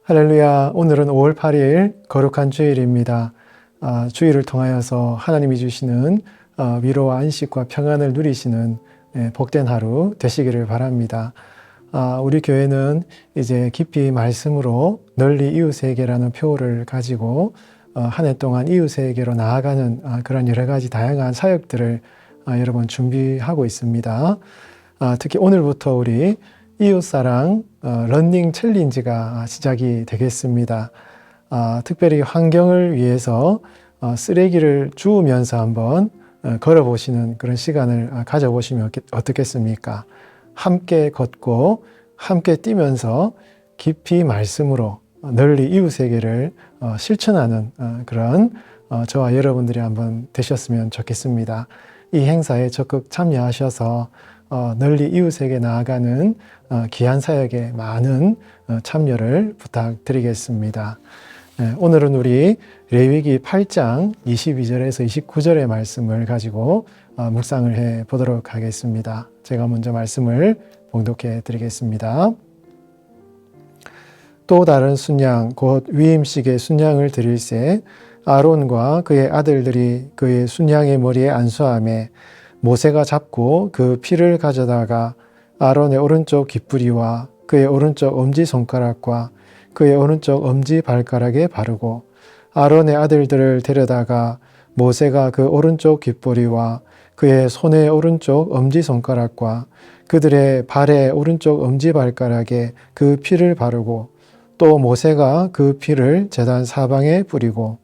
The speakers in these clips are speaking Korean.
할렐루야. 오늘은 5월 8일 거룩한 주일입니다. 주일을 통하여서 하나님이 주시는 위로와 안식과 평안을 누리시는 복된 하루 되시기를 바랍니다. 우리 교회는 이제 깊이 말씀으로 널리 이웃에게라는 표어를 가지고 한 해 동안 이웃에게로 나아가는 그런 여러 가지 다양한 사역들을 여러분 준비하고 있습니다. 특히 오늘부터 우리 이웃사랑 러닝 챌린지가 시작이 되겠습니다. 특별히 환경을 위해서 쓰레기를 주우면서 한번 걸어보시는 그런 시간을 가져보시면 어떻겠습니까? 함께 걷고 함께 뛰면서 깊이 말씀으로 널리 이웃에게를 실천하는 그런 저와 여러분들이 한번 되셨으면 좋겠습니다. 이 행사에 적극 참여하셔서 널리 이웃에게 나아가는 귀한 사역에 많은 참여를 부탁드리겠습니다. 오늘은 우리 레위기 8장 22절에서 29절의 말씀을 가지고 묵상을 해 보도록 하겠습니다. 제가 먼저 말씀을 봉독해 드리겠습니다. 또 다른 순양 곧 위임식의 순양을 드릴새 아론과 그의 아들들이 그의 순양의 머리에 안수하매 모세가 잡고 그 피를 가져다가 아론의 오른쪽 귓부리와 그의 오른쪽 엄지손가락과 그의 오른쪽 엄지발가락에 바르고 아론의 아들들을 데려다가 모세가 그 오른쪽 귓부리와 그의 손의 오른쪽 엄지손가락과 그들의 발의 오른쪽 엄지발가락에 그 피를 바르고 또 모세가 그 피를 제단 사방에 뿌리고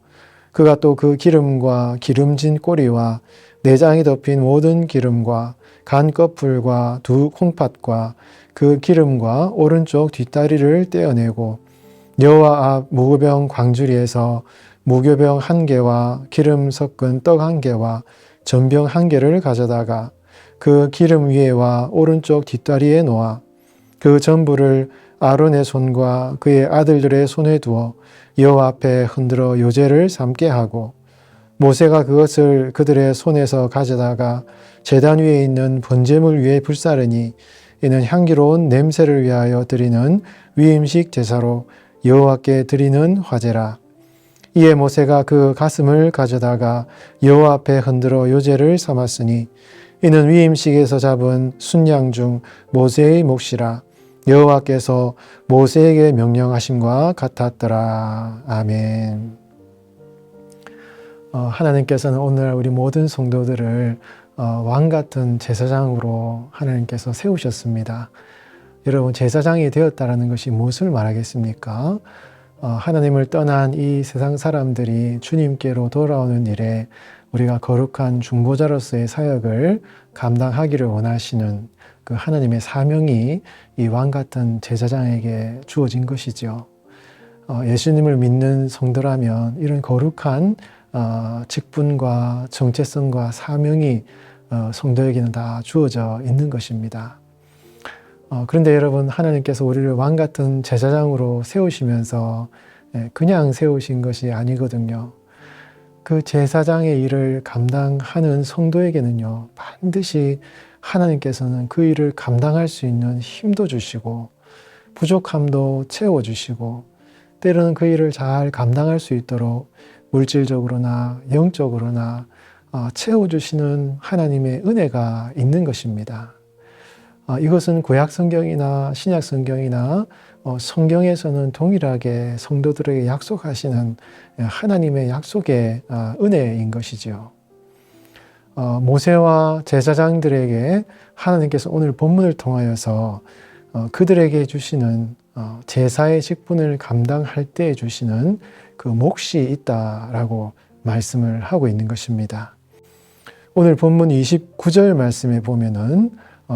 그가 또 그 기름과 기름진 꼬리와 내장이 덮인 모든 기름과 간 껍풀과 두 콩팥과 그 기름과 오른쪽 뒷다리를 떼어내고 여호와 앞 무교병 광주리에서 무교병 1개와 기름 섞은 떡 1개와 전병 1개를 가져다가 그 기름 위에와 오른쪽 뒷다리에 놓아 그 전부를 아론의 손과 그의 아들들의 손에 두어 여호와 앞에 흔들어 요제를 삼게 하고 모세가 그것을 그들의 손에서 가져다가 제단 위에 있는 번제물 위에 불사르니 이는 향기로운 냄새를 위하여 드리는 위임식 제사로 여호와께 드리는 화제라. 이에 모세가 그 가슴을 가져다가 여호와 앞에 흔들어 요제를 삼았으니 이는 위임식에서 잡은 순양 중 모세의 몫이라. 여호와께서 모세에게 명령하심과 같았더라. 아멘. 하나님께서는 오늘 우리 모든 성도들을 왕같은 제사장으로 하나님께서 세우셨습니다. 여러분, 제사장이 되었다는 것이 무엇을 말하겠습니까? 하나님을 떠난 이 세상 사람들이 주님께로 돌아오는 일에 우리가 거룩한 중보자로서의 사역을 감당하기를 원하시는 그 하나님의 사명이 이 왕같은 제사장에게 주어진 것이죠. 예수님을 믿는 성도라면 이런 거룩한 직분과 정체성과 사명이 성도에게는 다 주어져 있는 것입니다. 그런데 여러분, 하나님께서 우리를 왕같은 제사장으로 세우시면서 그냥 세우신 것이 아니거든요. 그 제사장의 일을 감당하는 성도에게는요, 반드시 하나님께서는 그 일을 감당할 수 있는 힘도 주시고 부족함도 채워주시고 때로는 그 일을 잘 감당할 수 있도록 물질적으로나 영적으로나 채워주시는 하나님의 은혜가 있는 것입니다. 이것은 구약 성경이나 신약 성경이나 성경에서는 동일하게 성도들에게 약속하시는 하나님의 약속의 은혜인 것이죠. 모세와 제사장들에게 하나님께서 오늘 본문을 통하여서 그들에게 주시는 제사의 직분을 감당할 때 주시는 그 몫이 있다라고 말씀을 하고 있는 것입니다. 오늘 본문 29절 말씀에 보면은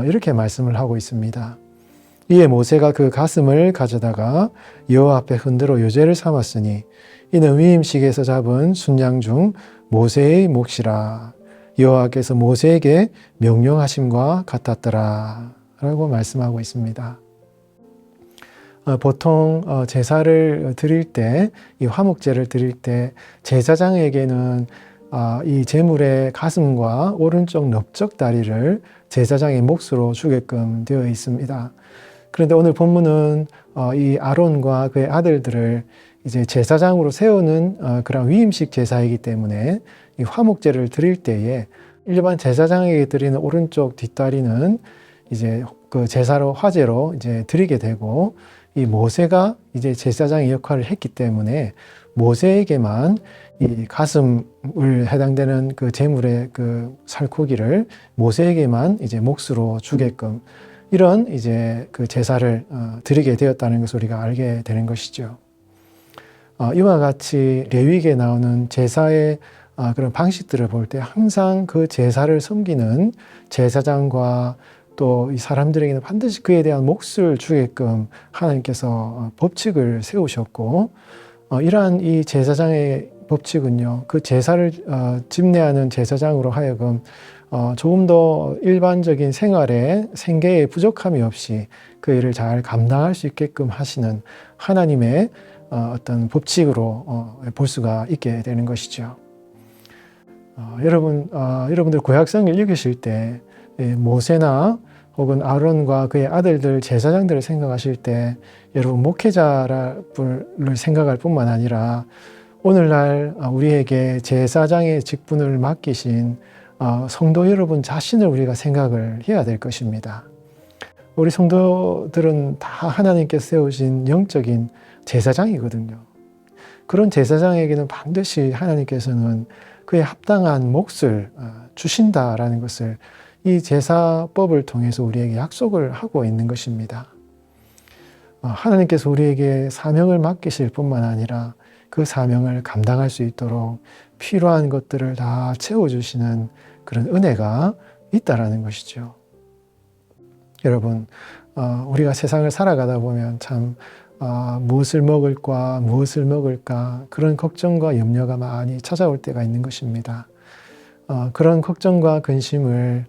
이렇게 말씀을 하고 있습니다. 이에 모세가 그 가슴을 가져다가 여호와 앞에 흔들어 요제를 삼았으니 이는 위임식에서 잡은 순양 중 모세의 몫이라. 여호와께서 모세에게 명령하심과 같았더라 라고 말씀하고 있습니다. 보통 제사를 드릴 때, 이 화목제를 드릴 때 제사장에게는 이 제물의 가슴과 오른쪽 넓적 다리를 제사장의 몫으로 주게끔 되어 있습니다. 그런데 오늘 본문은 이 아론과 그의 아들들을 이제 제사장으로 세우는 그런 위임식 제사이기 때문에 이 화목제를 드릴 때에 일반 제사장에게 드리는 오른쪽 뒷다리는 이제 그 제사로 화제로 이제 드리게 되고, 이 모세가 이제 제사장의 역할을 했기 때문에 모세에게만 이 가슴을 해당되는 그 제물의 그 살코기를 모세에게만 이제 몫으로 주게끔 이런 이제 그 제사를 드리게 되었다는 것을 우리가 알게 되는 것이죠. 이와 같이 레위기에 나오는 제사의 그런 방식들을 볼 때 항상 그 제사를 섬기는 제사장과 또 이 사람들에게는 반드시 그에 대한 몫을 주게끔 하나님께서 법칙을 세우셨고, 이러한 이 제사장의 법칙은요, 그 제사를 집례하는 제사장으로 하여금 조금 더 일반적인 생활에 생계에 부족함이 없이 그 일을 잘 감당할 수 있게끔 하시는 하나님의 어떤 법칙으로 볼 수가 있게 되는 것이죠. 여러분들 구약성을 읽으실 때 모세나 혹은 아론과 그의 아들들 제사장들을 생각하실 때 여러분 목회자를 생각할 뿐만 아니라 오늘날 우리에게 제사장의 직분을 맡기신 성도 여러분 자신을 우리가 생각을 해야 될 것입니다. 우리 성도들은 다 하나님께서 세우신 영적인 제사장이거든요. 그런 제사장에게는 반드시 하나님께서는 그에 합당한 몫을 주신다라는 것을 이 제사법을 통해서 우리에게 약속을 하고 있는 것입니다. 하나님께서 우리에게 사명을 맡기실 뿐만 아니라 그 사명을 감당할 수 있도록 필요한 것들을 다 채워주시는 그런 은혜가 있다라는 것이죠. 여러분, 우리가 세상을 살아가다 보면 참 무엇을 먹을까 그런 걱정과 염려가 많이 찾아올 때가 있는 것입니다. 그런 걱정과 근심을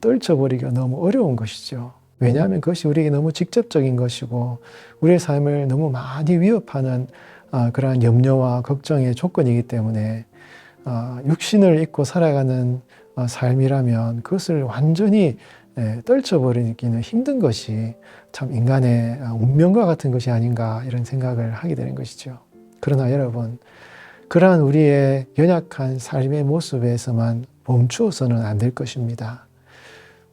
떨쳐버리기가 너무 어려운 것이죠. 왜냐하면 그것이 우리에게 너무 직접적인 것이고 우리의 삶을 너무 많이 위협하는 그러한 염려와 걱정의 조건이기 때문에 육신을 입고 살아가는 삶이라면 그것을 완전히 떨쳐버리기는 힘든 것이 참 인간의 운명과 같은 것이 아닌가 이런 생각을 하게 되는 것이죠. 그러나 여러분, 그러한 우리의 연약한 삶의 모습에서만 멈추어서는 안 될 것입니다.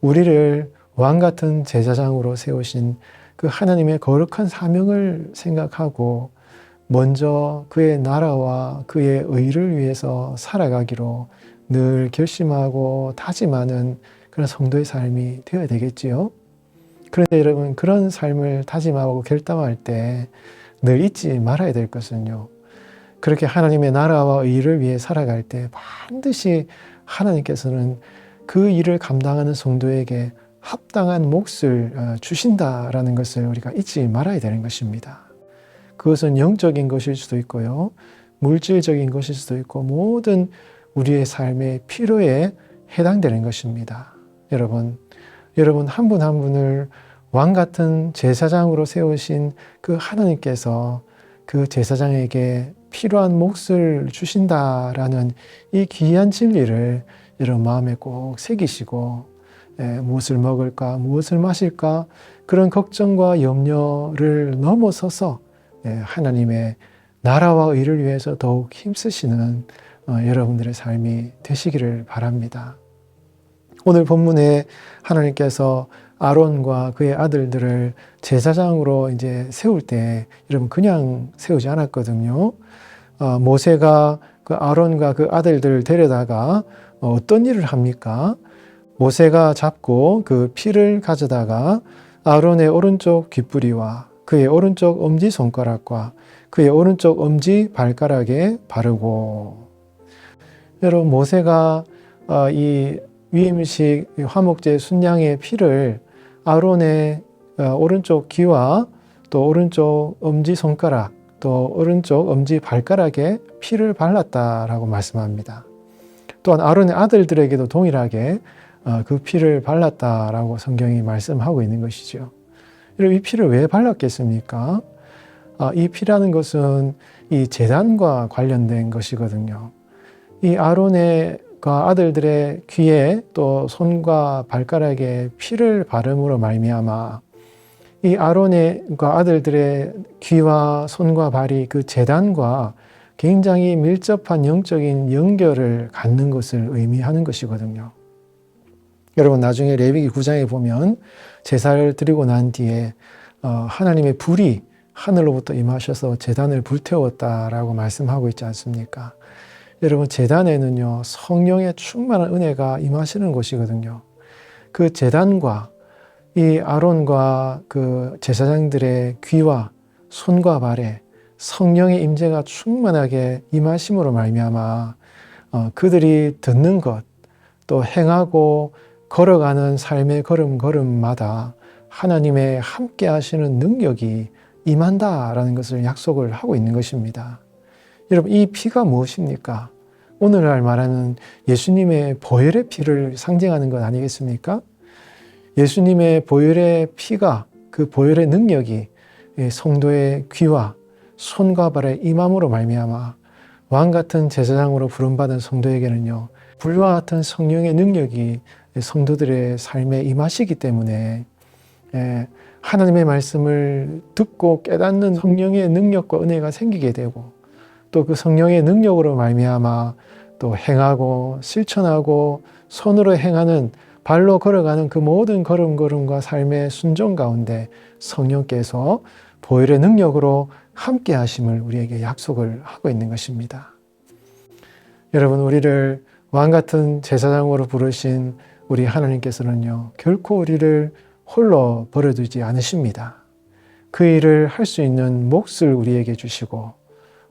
우리를 왕 같은 제사장으로 세우신 그 하나님의 거룩한 사명을 생각하고 먼저 그의 나라와 그의 의를 위해서 살아가기로 늘 결심하고 다짐하는 그런 성도의 삶이 되어야 되겠지요. 그런데 여러분, 그런 삶을 다짐하고 결단할 때 늘 잊지 말아야 될 것은요, 그렇게 하나님의 나라와 의를 위해 살아갈 때 반드시 하나님께서는 그 일을 감당하는 성도에게 합당한 몫을 주신다라는 것을 우리가 잊지 말아야 되는 것입니다. 그것은 영적인 것일 수도 있고요, 물질적인 것일 수도 있고 모든 우리의 삶의 필요에 해당되는 것입니다. 여러분 한 분 한 분을 왕 같은 제사장으로 세우신 그 하나님께서 그 제사장에게 필요한 몫을 주신다라는 이 귀한 진리를 여러분 마음에 꼭 새기시고 무엇을 먹을까, 무엇을 마실까 그런 걱정과 염려를 넘어서서 하나님의 나라와 의를 위해서 더욱 힘쓰시는 여러분들의 삶이 되시기를 바랍니다. 오늘 본문에 하나님께서 아론과 그의 아들들을 제사장으로 이제 세울 때 여러분 그냥 세우지 않았거든요. 모세가 그 아론과 그 아들들을 데려다가 어떤 일을 합니까? 모세가 잡고 그 피를 가져다가 아론의 오른쪽 귓부리와 그의 오른쪽 엄지손가락과 그의 오른쪽 엄지 발가락에 바르고, 여러분 모세가 이 위임식 화목제 순양의 피를 아론의 오른쪽 귀와 또 오른쪽 엄지손가락 또 오른쪽 엄지 발가락에 피를 발랐다라고 말씀합니다. 또한 아론의 아들들에게도 동일하게 그 피를 발랐다라고 성경이 말씀하고 있는 것이죠. 이 피를 왜 발랐겠습니까? 이 피라는 것은 이 제단과 관련된 것이거든요. 이 아론의 아들들의 귀에 또 손과 발가락에 피를 바름으로 말미암아 이 아론의 아들들의 귀와 손과 발이 그 제단과 굉장히 밀접한 영적인 연결을 갖는 것을 의미하는 것이거든요. 여러분 나중에 레위기 9장에 보면 제사를 드리고 난 뒤에 하나님의 불이 하늘로부터 임하셔서 제단을 불태웠다라고 말씀하고 있지 않습니까? 여러분 제단에는요 성령의 충만한 은혜가 임하시는 곳이거든요. 그 제단과 이 아론과 그 제사장들의 귀와 손과 발에 성령의 임재가 충만하게 임하심으로 말미암아 그들이 듣는 것, 또 행하고 걸어가는 삶의 걸음걸음마다 하나님의 함께 하시는 능력이 임한다라는 것을 약속을 하고 있는 것입니다. 여러분 이 피가 무엇입니까? 오늘날 말하는 예수님의 보혈의 피를 상징하는 것 아니겠습니까? 예수님의 보혈의 피가 그 보혈의 능력이 성도의 귀와 손과 발에 임함으로 말미암아 왕 같은 제사장으로 부름받은 성도에게는요 불과 같은 성령의 능력이 성도들의 삶에 임하시기 때문에 하나님의 말씀을 듣고 깨닫는 성령의 능력과 은혜가 생기게 되고 또 그 성령의 능력으로 말미암아 또 행하고 실천하고 손으로 행하는 발로 걸어가는 그 모든 걸음걸음과 삶의 순종 가운데 성령께서 보혈의 능력으로 함께 하심을 우리에게 약속을 하고 있는 것입니다. 여러분 우리를 왕 같은 제사장으로 부르신 우리 하나님께서는요 결코 우리를 홀로 버려두지 않으십니다. 그 일을 할 수 있는 몫을 우리에게 주시고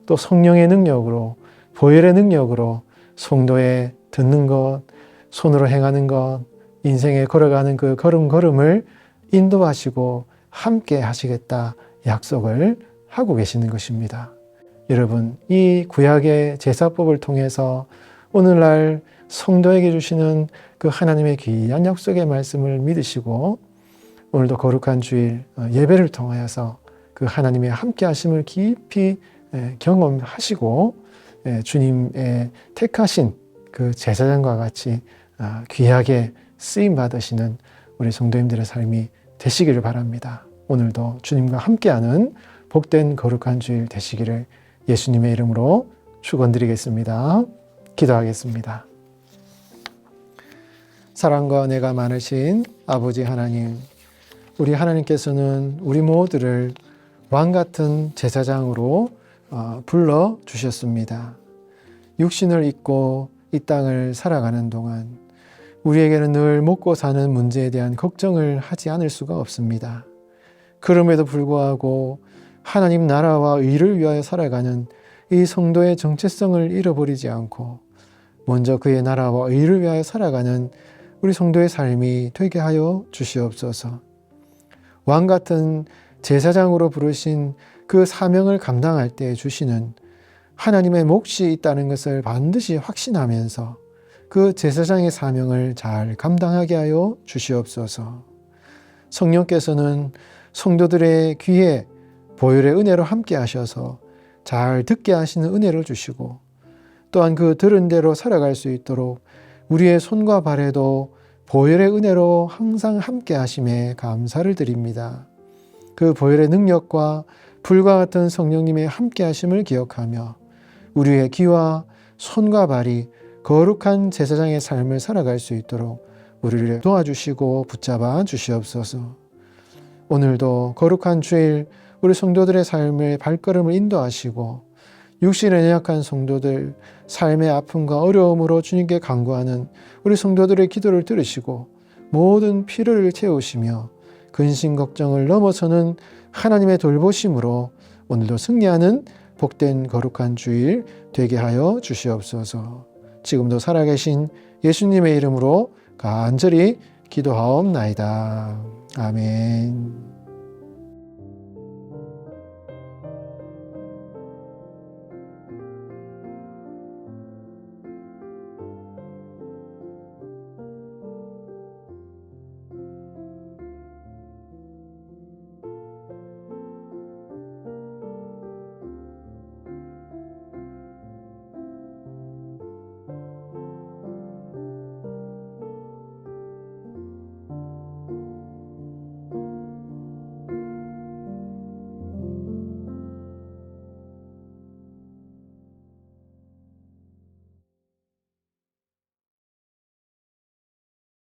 또 성령의 능력으로 보혈의 능력으로 성도의 듣는 것, 손으로 행하는 것, 인생에 걸어가는 그 걸음걸음을 인도하시고 함께 하시겠다 약속을 하고 계시는 것입니다. 여러분 이 구약의 제사법을 통해서 오늘날 성도에게 주시는 그 하나님의 귀한 약속의 말씀을 믿으시고 오늘도 거룩한 주일 예배를 통하여서 그 하나님의 함께 하심을 깊이 경험하시고 주님의 택하신 그 제사장과 같이 귀하게 쓰임 받으시는 우리 성도님들의 삶이 되시기를 바랍니다. 오늘도 주님과 함께하는 복된 거룩한 주일 되시기를 예수님의 이름으로 축원드리겠습니다. 기도하겠습니다. 사랑과 은혜가 많으신 아버지 하나님, 우리 하나님께서는 우리 모두를 왕 같은 제사장으로 불러 주셨습니다. 육신을 입고 이 땅을 살아가는 동안 우리에게는 늘 먹고 사는 문제에 대한 걱정을 하지 않을 수가 없습니다. 그럼에도 불구하고 하나님 나라와 의를 위하여 살아가는 이 성도의 정체성을 잃어버리지 않고 먼저 그의 나라와 의를 위하여 살아가는 우리 성도의 삶이 되게 하여 주시옵소서. 왕 같은 제사장으로 부르신 그 사명을 감당할 때 주시는 하나님의 몫이 있다는 것을 반드시 확신하면서 그 제사장의 사명을 잘 감당하게 하여 주시옵소서. 성령께서는 성도들의 귀에 보혈의 은혜로 함께 하셔서 잘 듣게 하시는 은혜를 주시고 또한 그 들은 대로 살아갈 수 있도록 우리의 손과 발에도 보혈의 은혜로 항상 함께 하심에 감사를 드립니다. 그 보혈의 능력과 불과 같은 성령님의 함께 하심을 기억하며 우리의 귀와 손과 발이 거룩한 제사장의 삶을 살아갈 수 있도록 우리를 도와주시고 붙잡아 주시옵소서. 오늘도 거룩한 주일 우리 성도들의 삶의 발걸음을 인도하시고 육신에 연약한 성도들 삶의 아픔과 어려움으로 주님께 간구하는 우리 성도들의 기도를 들으시고 모든 필요를 채우시며 근심 걱정을 넘어서는 하나님의 돌보심으로 오늘도 승리하는 복된 거룩한 주일 되게 하여 주시옵소서. 지금도 살아계신 예수님의 이름으로 간절히 기도하옵나이다. 아멘.